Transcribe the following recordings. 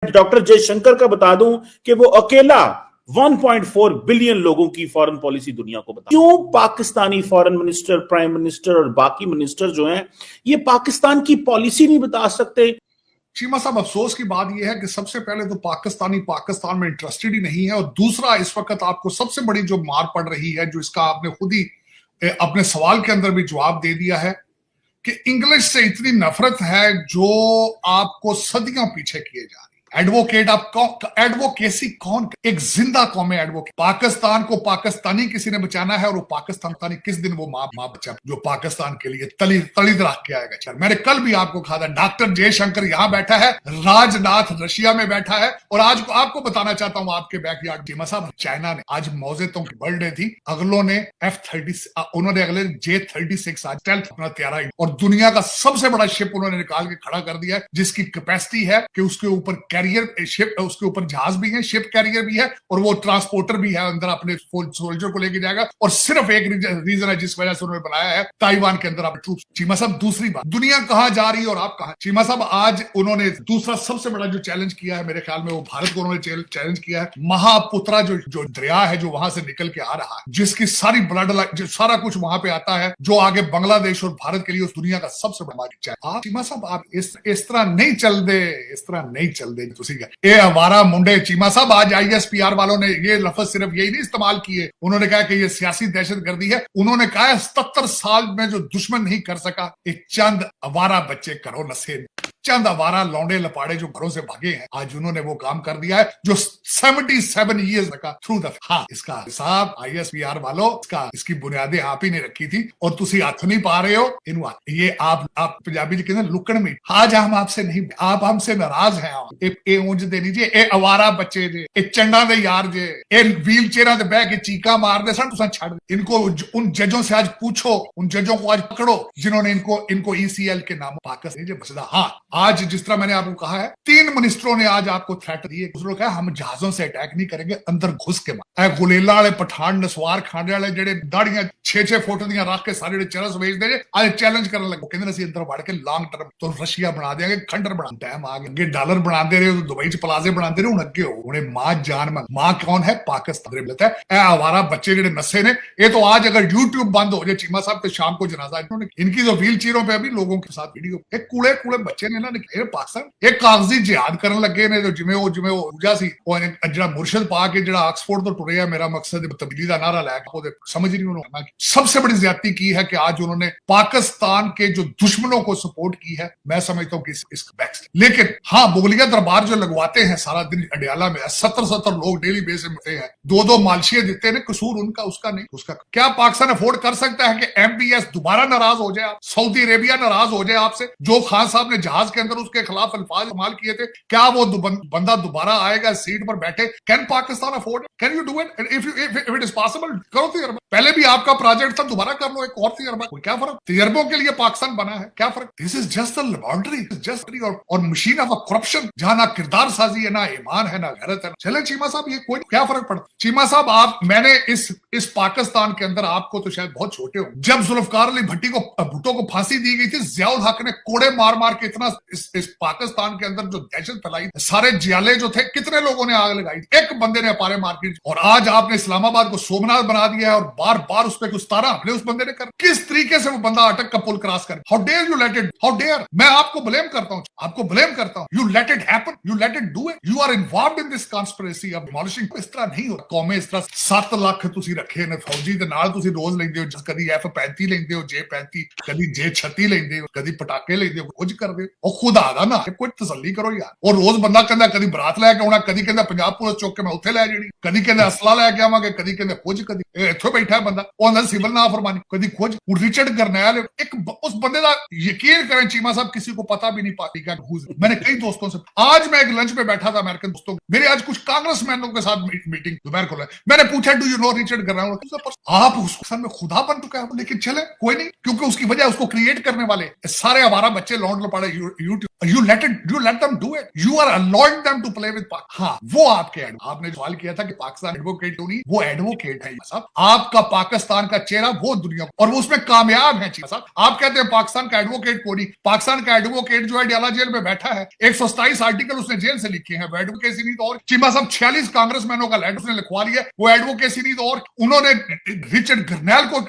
Doctor Jaishankar का बता दूं कि वो अकेला 1.4 बिलियन लोगों की फॉरेन पॉलिसी दुनिया को बता। क्यों Pakistani foreign minister, prime minister और बाकी मिनिस्टर जो हैं ये पाकिस्तान की पॉलिसी नहीं बता सकते? चीमा साहब, अफसोस की बात यह है कि सबसे पहले तो पाकिस्तानी पाकिस्तान में इंटरेस्टेड ही नहीं है, और दूसरा इस वक्त आपको सबसे बड़ी जो मार पड़ रही है, जो इसका आपने खुद ही अपने सवाल के अंदर भी जवाब दे दिया है कि इंग्लिश से इतनी नफरत है जो आपको सदियों पीछे किए जा रही है। एडवोकेट आप कौन? एडवोकेसी कौन? एक जिंदा कौम है एडवोकेट। पाकिस्तान को पाकिस्तानी किसी ने बचाना है, और वो पाकिस्तानी किस दिन वो माँ बचा जो पाकिस्तान के लिए तलीद रख के आएगा। मैंने कल भी आपको कहा था, डॉक्टर जयशंकर यहां बैठा है, राजनाथ रशिया में बैठा है, और आज आपको बताना चाहता हूं आपके बैकयार्ड चीमा साहब, चाइना ने आज मौजेतों की बर्थडे थी, अगलों ने F-30 उन्होंने अगले J-36 आज स्टेल्थ अपना तैयार, और दुनिया का सबसे बड़ा शिप उन्होंने निकाल के खड़ा कर दिया है, जिसकी कैपेसिटी है कि उसके ऊपर कैरियर शिप, उसके ऊपर जहाज भी है, शिप कैरियर भी है, और वो ट्रांसपोर्टर भी है, अंदर अपने सोल्जर को लेके जाएगा। और सिर्फ एक रीजन है जिस वजह से उन्होंने बनाया है, ताइवान के अंदर आप ट्रूप्स। चीमा साहब, दूसरी बात, दुनिया कहां जा रही है और आप कहां? चीमा साहब, आज उन्होंने दूसरा सबसे बड़ा जो चैलेंज किया है, मेरे ख्याल में वो भारत को उन्होंने चैलेंज किया है। महापुत्रा जो दरिया है, जो वहां से निकल के आ रहा है, जिसकी सारी ब्लड जो सारा कुछ वहां पे आता है, जो आगे बांग्लादेश और भारत के लिए उस दुनिया का सबसे बड़ा आप चीमा साहब, आप इस तरह नहीं चल दे, इस तरह नहीं चल दे। ये हमारा मुंडे चीमा साहब, आज ISPR वालों ने ये लफ्ज सिर्फ यही नहीं इस्तेमाल किए, उन्होंने कहा कि ये सियासी दहशतगर्दी है। उन्होंने कहा 77 साल में जो दुश्मन नहीं कर सका, एक चंद आवारा बच्चे करो नशे, चंद आवारा लौंडे लपाड़े जो घरों से भागे हैं, आज उन्होंने वो काम कर दिया है जो 77 ईयर्स का थ्रू द। हाँ, इसका हिसाब ISPR वालों, इसकी बुनियादें आप ही ने रखी थी, और तुसी हाथ नहीं पा रहे हो इन ये आप पंजाबी जी कहते हैं लुकड़ में। आज हम आपसे नहीं, आप हमसे नाराज हैं। ए ऊंज दे लीजिए, ए आवारा बच्चे जे, ए चंडा दे यार जे, ए व्हील चेयरां ते बैठ के चीका मार दे सन, तुसा छड़ इनको। उन जजों से आज पूछो, उन जजों को आज पकड़ो जिन्होंने इनको ECL के नाम पाकिस्तान बसदा। हाँ, आज जिस तरह मैंने आपको कहा है, 3 मिनिस्टरों ने आज आपको थ्रेट दिए। दूसरों कहा हम जहाजों से अटैक नहीं करेंगे, अंदर घुस के मार। गुलेला वाले पठान नसवार खाने वाले जेडे दाड़ियां 6-6 फुट दियां रख के सारे चरस बेचते हैं, आज चैलेंज करने लगे, कहते असं अंदर वड़ के लॉन्ग टर्म तो रशिया बना देंगे, खंडर बना। टाइम आ गया, डॉलर बनाते रहे तो दुबई च प्लाजे बनाते रहे, हूं अगे हो उन्हें मां जान मां कौन है? पाकिस्तान है। आवारा बच्चे जेडे नशे ने, ये तो आज अगर यूट्यूब बंद हो जाए चीमा साहब, तो शाम को जनाजा इनकी जो व्हील चेयरों पे अभी लोगों के साथ वीडियो, एक कूड़े कूड़े बच्चे ने ना पाकिस्तान एक कागजी जिहाद करन लगे ने, जो जिमें वो ऊर्जा सी जड़ा मुर्शद पा के जड़ा ऑक्सफोर्ड तो टुरे, मेरा मकसद तब्दीली का नारा लैके समझ नहीं उन्होंने। सबसे बड़ी ज्यादती की है कि आज उन्होंने पाकिस्तान के जो दुश्मनों को सपोर्ट की है। मैं समझता हूं कि इसका बैक, लेकिन हाँ, मुगलिया दरबार जो लगवाते हैं सारा दिन अडियाला में, 70 लोग डेली बेस में मिलते हैं, 2 मालशिया देते हैं, कसूर उनका, उसका नहीं। उसका क्या पाकिस्तान अफोर्ड कर सकता है कि MBS दोबारा नाराज हो जाए, सऊदी अरेबिया नाराज हो जाए आपसे? जो खान साहब ने जहाज के अंदर उसके खिलाफ अल्फाज इस्तेमाल किए थे, क्या वो बंदा दोबारा आएगा सीट पर बैठे? Can Pakistan afford? Can you do it? If it is possible, करो तजर्बा। पहले भी आपका प्रोजेक्ट था, दोबारा कर लो एक और तजर्बा, क्या फर्क? तजर्बों के लिए पाकिस्तान बना है, क्या फर्क? This is just a laboratory, just और मशीन ऑफ अ करप्शन, जहां ना किरदार साजी है, ना ईमान है, ना गैरत है। चले चीमा साहब, ये कोई क्या फर्क पड़ता? चीमा साहब, मैंने इस पाकिस्तान के अंदर, आपको तो शायद बहुत छोटे हो, जब जुल्फकार अली भुट्टो को फांसी दी गई थी, जियाउल हक ने कोड़े मार मार के इतना इस पाकिस्तान के अंदर जो दहशत फैलाई, सारे जियाले जो थे, कितने लोगों ने आग लगाई, एक बंदे ने अपारे मार के। और आज आपने इस्लामाबाद को सोमनाथ बना दिया है, और बार बार उस पर कुछ 17 हमले उस बंदे ने कर। किस तरीके से वो बंदा अटक का पुल क्रॉस कर? How dare you let it, how dare. मैं आपको ब्लेम करता हूं, आपको ब्लेम करता हूं। You let it happen, you let it do it, you are involved in this conspiracy of demolishing. इस तरह नहीं होता कौमें, इस तरह 7 लाख तुसी रखे ने फौजी दे नाल, तुसी रोज लेंदे हो, कदी F-35 लेंदे हो, J-35, कदी J-36 लेंदे हो, कदी पटाके लेंदे हो, कुछ करदे हो। खुद आदा ना कोई तसल्ली करो यार। और रोज बंदा कहंदा कदी बरात लैके आउणा, कदी कहंदा पंजाब पुलिस चौक के मैं उत्थे लै जाणी, कदी कहंदा असला लैके आवांगे, कदी कहंदा कुछ, कदी इत्थे बैठा है बंदा, ਉਹ अंदर सिविल ना फरमानी, कदी कुछ। रिचर्ड करनैल, एक उस बंदे का यकीन करें चीमा साहब, किसी को पता भी नहीं पाती क्या। मैंने कई दोस्तों से, आज मैं एक लंच पे बैठा था अमेरिकन दोस्तों, मेरे आज कुछ कांग्रेसमैनों के साथ मीटिंग दोपहर को, मैंने पूछा do you know Richard Karnail? आप उसके में खुदा बन चुका है, लेकिन चले कोई नहीं, क्योंकि उसकी वजह उसको क्रिएट करने वाले सारे हमारा बच्चे लौंड लपाड़े you let them do it. You are allowing them to play with Pakistan. हाँ, वो आपके आपने सवाल किया था कि पाकिस्तान एडवोकेट क्यों नहीं, वो एडवोकेट है साहब। आपका पाकिस्तान का चेहरा वो दुनिया और वो उसमें कामयाब है साहब। आप कहते हैं पाकिस्तान का एडवोकेट को नहीं, पाकिस्तान का एडवोकेट जो है डाला जेल में बैठा है, 127 आर्टिकल उसने जेल से लिखे हैं, वो एडवोकेसी नहीं तो और। चीमा साहब 46 कांग्रेसमैनों का लेटर उसने लिखवा लिया, वो एडवोकेसी नहीं तो और। उन्होंने रिचर्ड गर्नैल को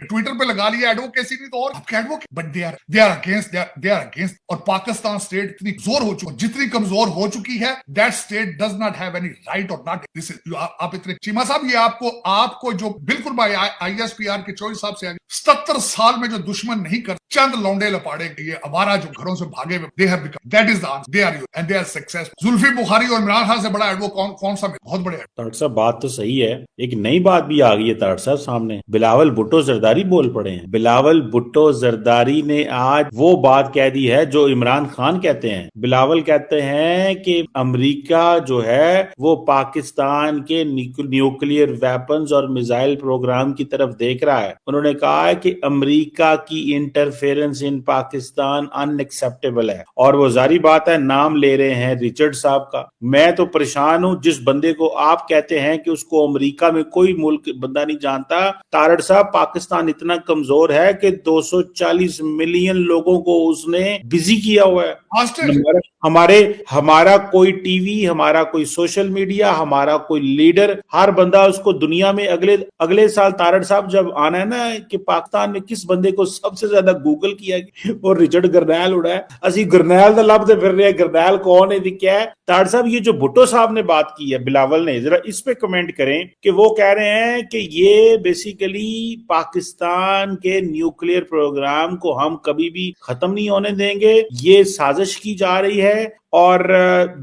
ट्विटर पे लगा लिया, एडवोकेसी नहीं तो और। आपके advocate but they are against. और पाकिस्तान स्टेट इतनी जोर हो चुकी, जितनी कमजोर हो चुकी है, that state does not have any right और नॉट दिस आप इतने। चीमा साहब ये आपको जो बिल्कुल भाई ISPR के 24 साहब से आगे 77 साल में जो दुश्मन नहीं कर, चंद लौंडे लपाड़े ये अवारा जो घरों से भागे हुए, they have become, that is the answer, they are you and they are successful. Zulfi Bukhari और इमरान खान से बड़ा एडवोकेट कौन सा? बहुत बड़े। तारड़ साहब बात तो सही है, एक नई बात भी आ गई है तारड़ साहब सामने। बिलावल भुट्टो जरदारी बोल पड़े हैं। बिलावल भुट्टो जरदारी ने आज वो बात कह दी है जो इमरान खान कहते हैं। बिलावल कहते हैं कि अमेरिका जो है वो पाकिस्तान के न्यूक्लियर वेपन्स और मिसाइल प्रोग्राम की तरफ देख रहा है। उन्होंने कहा है कि अमेरिका की इंटरफेरेंस इन पाकिस्तान अनएक्सेप्टेबल है, और वो जारी बात है नाम ले रहे हैं रिचर्ड साहब का। मैं तो परेशान हूं, जिस बंदे को आप कहते हैं कि उसको अमेरिका में कोई मुल्क बंदा नहीं जानता। तारड़ साहब पाकिस्तान इतना कमजोर है कि 240 मिलियन लोगों को उसने बिजी किया हुआ है। हमारा कोई टीवी, हमारा कोई सोशल मीडिया, हमारा कोई लीडर, हर बंदा उसको दुनिया में अगले साल तारड़ साहब जब आना है ना कि पाकिस्तान में किस बंदे को सबसे ज्यादा गूगल किया और रिचर्ड गर्नैल उड़ा है। असि गर्नैल दा लभदे फिर रहे, गर्नैल कौन है क्या है। तारड़ साहब ये जो भुट्टो साहब ने बात की है बिलावल ने, जरा इस पे कमेंट करें कि वो कह रहे हैं कि ये बेसिकली पाकिस्तान के न्यूक्लियर प्रोग्राम को हम कभी भी खत्म नहीं होने देंगे, ये साजिश की जा रही है। और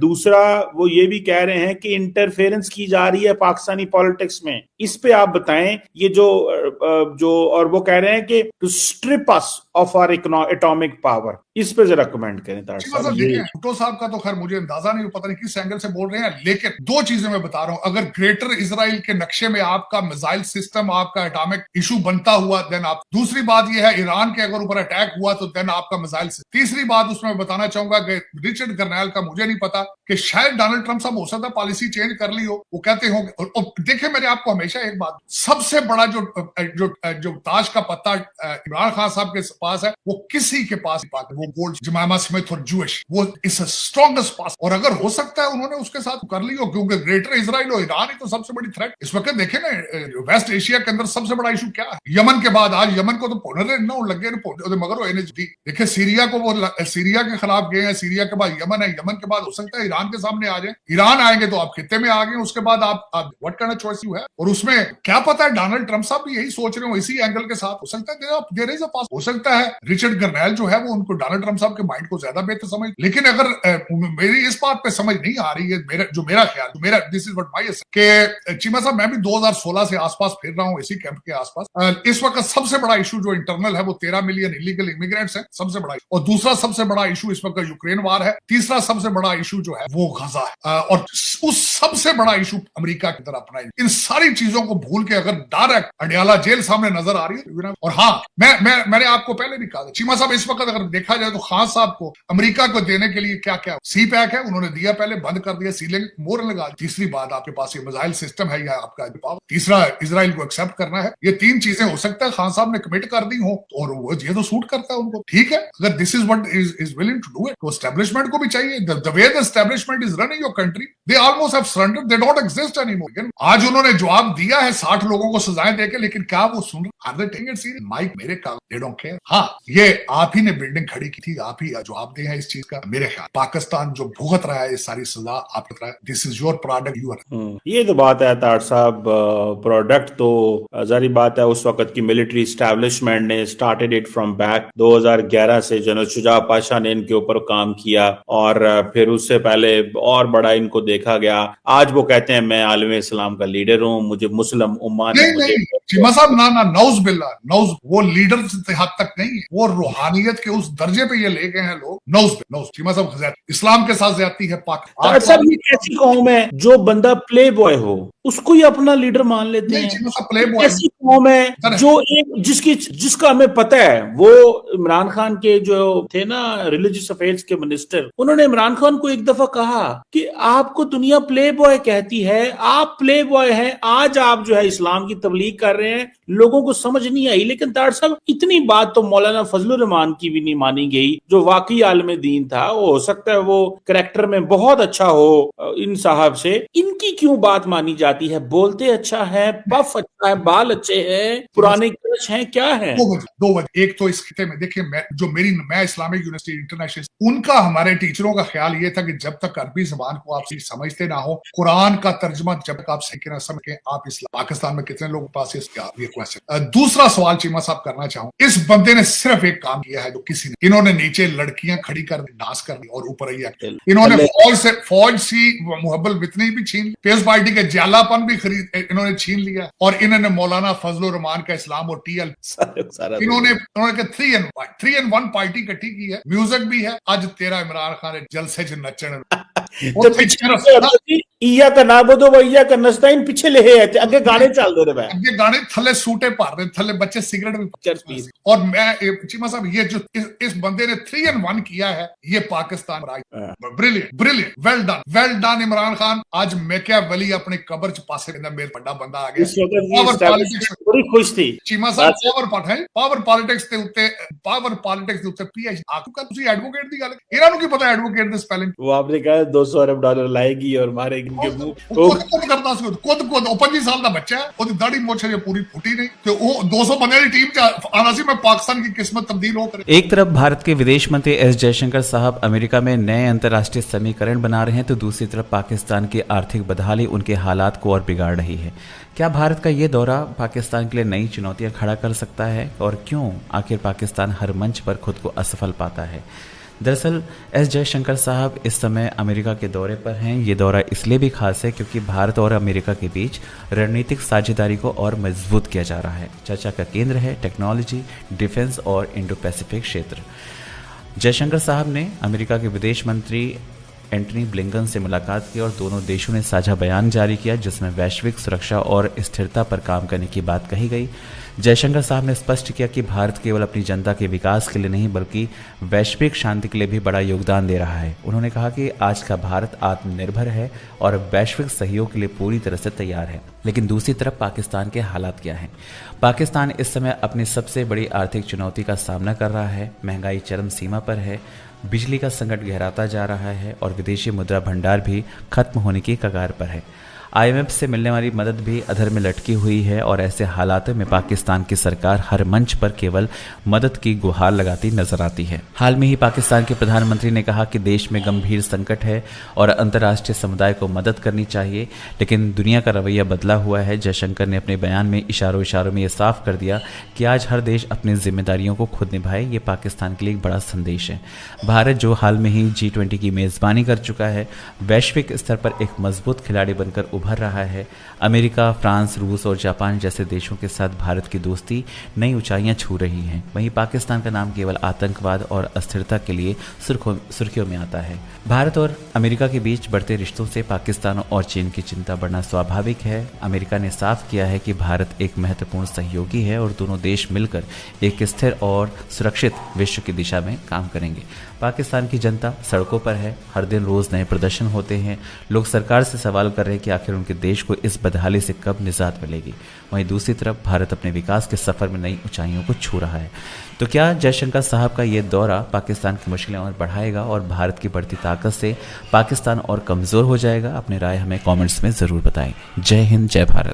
दूसरा वो ये भी कह रहे हैं कि इंटरफेरेंस की जा रही है पाकिस्तानी पॉलिटिक्स में। इस पे आप बताएं ये जो और वो कह रहे हैं कि to strip us of our atomic power, इस पे जरा कमेंट करें तारड़ साहब। भुट्टो साहब का तो खैर मुझे अंदाजा नहीं, पता नहीं किस एंगल से बोल रहे हैं, लेकिन दो चीजें मैं बता रहा हूं। अगर ग्रेटर इजराइल के नक्शे में आपका मिसाइल सिस्टम, आपका एटॉमिक इशू बनता हुआ, देन आप, दूसरी बात यह है ईरान के अगर ऊपर अटैक हुआ तो देन आपका मिसाइल। तीसरी बात उसमें बताना चाहूंगा कि रिचर्ड गर्नैल का मुझे नहीं पता कि शायद डोनाल्ड ट्रंप साहब हो सकता है पॉलिसी चेंज कर ली हो, वो कहते होंगे। और देखिए मैंने आपको हमेशा एक बात, सबसे बड़ा जो ताज का पत्ता इमरान खान साहब के पास है वो किसी के पास नहीं, वो गोल्ड जमामा स्मिथ और जूश, वो इस स्ट्रॉन्गेस्ट पास। और अगर हो सकता है उन्होंने उसके साथ कर ली हो, क्योंकि ग्रेटर इजराइल और ईरान ही तो सबसे बड़ी थ्रेट इस वक्त। देखे ना वेस्ट एशिया के अंदर सबसे बड़ा इशू क्या है, यमन के बाद आज यमन को तो लगे मगर देखिए सीरिया को, वो सीरिया के खिलाफ गए हैं, सीरिया के बाद यमन है, यमन के बाद हो सकता है ईरान के सामने आ जाए, ईरान आएंगे तो आप खित्ते में आ गए, उसके बाद आप what kind of choice you है। और उसमें क्या पता है डोनाल्ड ट्रंप साहब भी यही सोच रहे हो, इसी एंगल के साथ हो सकता है देयर इज अ पास, हो सकता है रिचर्ड गर्नैल जो है वो उनको डोनाल्ड ट्रंप साहब के माइंड को ज्यादा बेहतर समझ। लेकिन अगर मेरी इस बात पे समझ नहीं आ रही है, मेरा ख्याल, दिस इज व्हाट माय के चीमा साहब, मैं भी 2016 से आसपास फिर रहा हूं इसी कैंप के आसपास। इस वक्त सबसे बड़ा इशू जो इंटरनल है वो 13 मिलियन इलीगल इमिग्रेंट्स है, सबसे बड़ा। और दूसरा सबसे बड़ा इशू इस वक्त यूक्रेन वार है। तीसरा सबसे बड़ा इशू जो है वो गजा है। और उस सबसे बड़ा इशू अमेरिका की तरफ अपना। इन सारी चीजों को भूल के अगर डायरेक्ट अडियाला जेल सामने नजर आ रही है। और हाँ, मैंने आपको पहले भी कहा, चीमा साहब इस वक्त अगर देखा जाए तो खान साहब को अमेरिका को देने के लिए क्या क्या सी पैक है उन्होंने दिया, पहले बंद कर दिया, सीलिंग मोर लगा। तीसरी बात आपके पास ये मिसाइल सिस्टम है या आपका पावर, तीसरा इजराइल को एक्सेप्ट करना है। ये तीन चीजें हो सकता है खान साहब ने कमिट कर दी हो और वो ये तो सूट करता है उनको, ठीक है। अगर this is what is willing to do it, तो एस्टेब्लिशमेंट को भी चाहिए। The way the establishment is running your country, they almost have surrendered, they don't exist anymore. आज उन्होंने जवाब दिया है 60 लोगों को सजाएं देके, लेकिन क्या वो सुन रहे? Are they taking it serious? Mic मेरे का, दे डोंट केयर। हाँ, ये आप ही ने बिल्डिंग खड़ी की थी, आप ही जवाब दे हैं इस चीज का। मेरे ख्याल पाकिस्तान जो भुगत रहा है ये सारी सजा आप रहा है, this is your product, you are. ये तो बात है तारड़ साहब, प्रोडक्ट तो जारी बात है उस वक्त की मिलिट्री एस्टैब्लिशमेंट ने स्टार्टेड इट फ्रॉम बैक। 2011 से जनरल शुजा पाशा ने इनके ऊपर काम किया और फिर उससे पहले और बड़ा इनको देखा गया। आज वो कहते हैं मैं आलम इस्लाम का लीडर हूँ, मुझे मुस्लिम उम्मा ने चीमा साहब ना नौज बिल्ला, नौज वो लीडर हद तक नहीं है, वो रूहानियत के उस दर्जे पे ये ले गए हैं लोग। नौज चीमा साहब इस्लाम के साथ ज्यादती है। पाकिस्तान कैसी कौम है जो बंदा प्ले बॉय हो, उसको ही अपना लीडर मान लेते नहीं, हैं। चीमा साहब प्ले बॉय ऐसी कौम है जो एक जिसका हमें पता है, वो इमरान खान के जो थे ना रिलीजियस अफेयर्स के मिनिस्टर, उन्होंने इमरान खान को एक दफा कहा कि आपको दुनिया प्ले बॉय कहती है, आप प्ले बॉय हैं, आज आप जो है इस्लाम की तबलीग कर रहे हैं, लोगों को समझ नहीं आई। लेकिन तार साहब इतनी बात तो मौलाना फजलुर रहमान की भी नहीं मानी गई, जो वाकई आलम दीन था। वो हो सकता है वो करैक्टर में बहुत अच्छा हो इन साहब से, इनकी क्यों बात मानी जाती है? बोलते अच्छा है, पफ अच्छा है, बाल अच्छे हैं, पुराने क्रश हैं, क्या है? दो वजह। एक तो इस खिते में देखिए, मैं इस्लामिक यूनिवर्सिटी इंटरनेशनल, उनका हमारे टीचरों का ख्याल ये था कि जब तक अरबी जबान को आप समझते ना हो, कुरान का तर्जमा जब तक आप सीखे ना समझे, आप पाकिस्तान में कितने लोगों के पास ये क्वेश्चन। दूसरा सवाल चीमा साहब करना चाहूँ, इस बंदे ने सिर्फ एक काम किया है जो किसी ने, इन्होंने नीचे लड़कियां खड़ी कर दी, डांस कर दी, और ऊपर इन्होंने फौज सी मुहब्बल वितनी भी छीन ली, पीपल्स पार्टी के ज्यालापन भी इन्होंने छीन लिया, और इन्होंने मौलाना फजलुर रहमान का इस्लाम और टीएल इन्होंने 3 in 1 पार्टी इकट्ठी की है। म्यूजिक भी है, आज तेरा इमरान खान जलसे च नचन इया का नाबुदो व इया का नस्ताइन पीछे ले है, अगे गाने चल दे रहे, अगे गाने थले सूटे पार रहे, थले बच्चे सिगरेट भी। और मैं चीमा साहब, ये जो इस बंदे ने 3 in 1 किया है, ये Pakistan brilliant, well done Imran Khan. आज मैकियावेली अपनी कब्र च पासे मेरे बड़ा बंदा आ गया, बड़ी खुश थी चीमा साहब। पावर पॉलिटिक्स के उत्ते पीएचडी आपका ਤੁਸੀਂ एडवोकेट ਦੀ ਗੱਲ, ਇਹਨਾਂ ਨੂੰ ਕੀ ਪਤਾ एडवोकेट ਦੀ स्पेलिंग? वो आपने कहा 200 अरब डॉलर लाएगी और मारेगी इनके मुंह। खुद करता ਸੀ, खुद 25 साल ਦਾ ਬੱਚਾ ਹੈ, ਉਹਦੀ ਦਾੜੀ ਮੁੱਛ ਜੇ पूरी फुटी नहीं, तो वो 200 बंदे की टीम च आना सी, मैं पाकिस्तान की किस्मत तब्दील हो करे। एक तरफ भारत के विदेश मंत्री एस जयशंकर साहब अमेरिका में नए अंतर्राष्ट्रीय समीकरण बना रहे हैं, तो दूसरी तरफ पाकिस्तान की आर्थिक बदहाली उनके हालात को और बिगाड़ रही है। क्या भारत का ये दौरा पाकिस्तान के लिए नई चुनौतियां खड़ा कर सकता है, और क्यों आखिर पाकिस्तान हर मंच पर खुद को असफल पाता है? दरअसल एस जयशंकर साहब इस समय अमेरिका के दौरे पर हैं। ये दौरा इसलिए भी खास है क्योंकि भारत और अमेरिका के बीच रणनीतिक साझेदारी को और मजबूत किया जा रहा है। चर्चा का केंद्र है टेक्नोलॉजी, डिफेंस और इंडो पैसिफिक क्षेत्र। जयशंकर साहब ने अमेरिका के विदेश मंत्री एंटनी ब्लिंकन से मुलाकात की और दोनों देशों ने साझा बयान जारी किया, जिसमें वैश्विक सुरक्षा और स्थिरता पर काम करने की बात कही गई। जयशंकर साहब ने स्पष्ट किया कि भारत केवल अपनी जनता के विकास के लिए नहीं बल्कि वैश्विक शांति के लिए भी बड़ा योगदान दे रहा है। उन्होंने कहा कि आज का भारत आत्मनिर्भर है और वैश्विक सहयोग के लिए पूरी तरह से तैयार है। लेकिन दूसरी तरफ पाकिस्तान के हालात क्या हैं? पाकिस्तान इस समय अपनी सबसे बड़ी आर्थिक चुनौती का सामना कर रहा है। महंगाई चरम सीमा पर है, बिजली का संकट गहराता जा रहा है और विदेशी मुद्रा भंडार भी खत्म होने की कगार पर है। IMF से मिलने वाली मदद भी अधर में लटकी हुई है और ऐसे हालातों में पाकिस्तान की सरकार हर मंच पर केवल मदद की गुहार लगाती नजर आती है। हाल में ही पाकिस्तान के प्रधानमंत्री ने कहा कि देश में गंभीर संकट है और अंतर्राष्ट्रीय समुदाय को मदद करनी चाहिए, लेकिन दुनिया का रवैया बदला हुआ है। जयशंकर ने अपने बयान में इशारों में ये साफ कर दिया कि आज हर देश अपनी जिम्मेदारियों को खुद निभाए। ये पाकिस्तान के लिए एक बड़ा संदेश है। भारत जो हाल में ही G20 की मेजबानी कर चुका है, वैश्विक स्तर पर एक मजबूत खिलाड़ी बनकर उभर रहा है। अमेरिका, फ्रांस, रूस और जापान जैसे देशों के साथ भारत की दोस्ती नई ऊंचाइयां छू रही है। वहीं पाकिस्तान का नाम केवल आतंकवाद और अस्थिरता के लिए सुर्खियों में आता है। भारत और अमेरिका के बीच बढ़ते रिश्तों से पाकिस्तान और चीन की चिंता बढ़ना स्वाभाविक है। अमेरिका ने साफ किया है कि भारत एक महत्वपूर्ण सहयोगी है और दोनों देश मिलकर एक स्थिर और सुरक्षित विश्व की दिशा में काम करेंगे। पाकिस्तान की जनता सड़कों पर है, हर दिन रोज नए प्रदर्शन होते हैं। लोग सरकार से सवाल कर रहे हैं कि आखिर उनके देश को इस बदहाली से कब निजात मिलेगी। वहीं दूसरी तरफ भारत अपने विकास के सफर में नई ऊंचाइयों को छू रहा है। तो क्या जयशंकर साहब का ये दौरा पाकिस्तान की मुश्किलें और बढ़ाएगा और भारत की बढ़ती ताकत से पाकिस्तान और कमजोर हो जाएगा? अपनी राय हमें कमेंट्स में जरूर बताएं। जय हिंद, जय भारत।